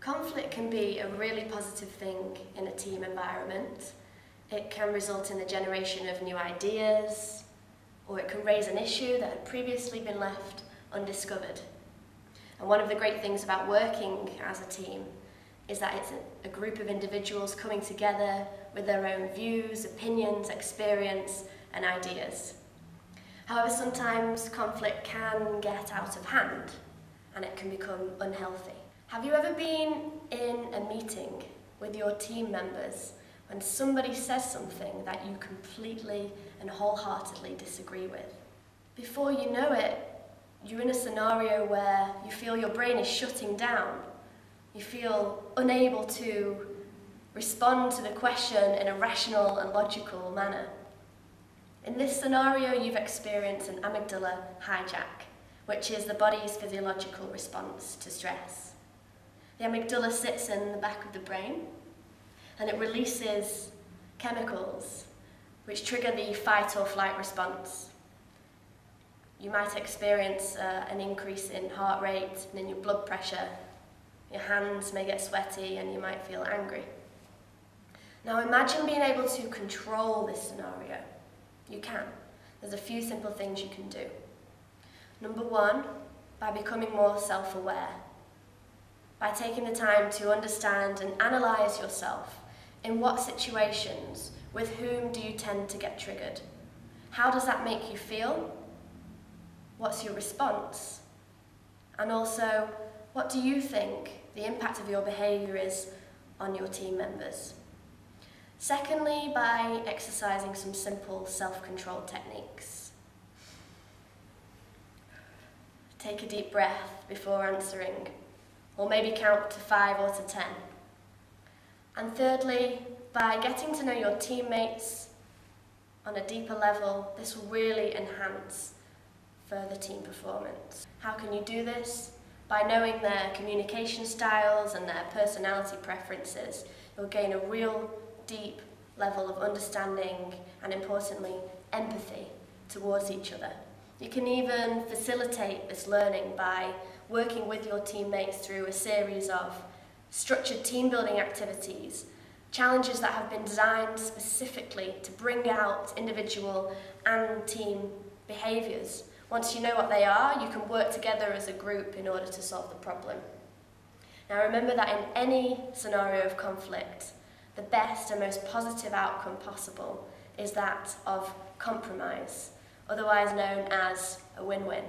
Conflict can be a really positive thing in a team environment. It can result in the generation of new ideas, or it can raise an issue that had previously been left undiscovered. And one of the great things about working as a team is that it's a group of individuals coming together with their own views, opinions, experience, and ideas. However, sometimes conflict can get out of hand and it can become unhealthy. Have you ever been in a meeting with your team members when somebody says something that you completely and wholeheartedly disagree with? Before you know it, you're in a scenario where you feel your brain is shutting down. You feel unable to respond to the question in a rational and logical manner. In this scenario, you've experienced an amygdala hijack, which is the body's physiological response to stress. The amygdala sits in the back of the brain, and it releases chemicals which trigger the fight or flight response. You might experience an increase in heart rate and in your blood pressure. Your hands may get sweaty and you might feel angry. Now imagine being able to control this scenario. You can. There's a few simple things you can do. Number one, by becoming more self-aware. By taking the time to understand and analyse yourself. In what situations, with whom do you tend to get triggered? How does that make you feel? What's your response? And also, what do you think the impact of your behaviour is on your team members? Secondly, by exercising some simple self-control techniques. Take a deep breath before answering, or maybe count to 5 or to 10. And thirdly, by getting to know your teammates on a deeper level, this will really enhance further team performance. How can you do this? By knowing their communication styles and their personality preferences, you'll gain a real deep level of understanding and, importantly, empathy towards each other. You can even facilitate this learning by working with your teammates through a series of structured team building activities, challenges that have been designed specifically to bring out individual and team behaviours. Once you know what they are, you can work together as a group in order to solve the problem. Now remember that in any scenario of conflict, the best and most positive outcome possible is that of compromise, otherwise known as a win-win.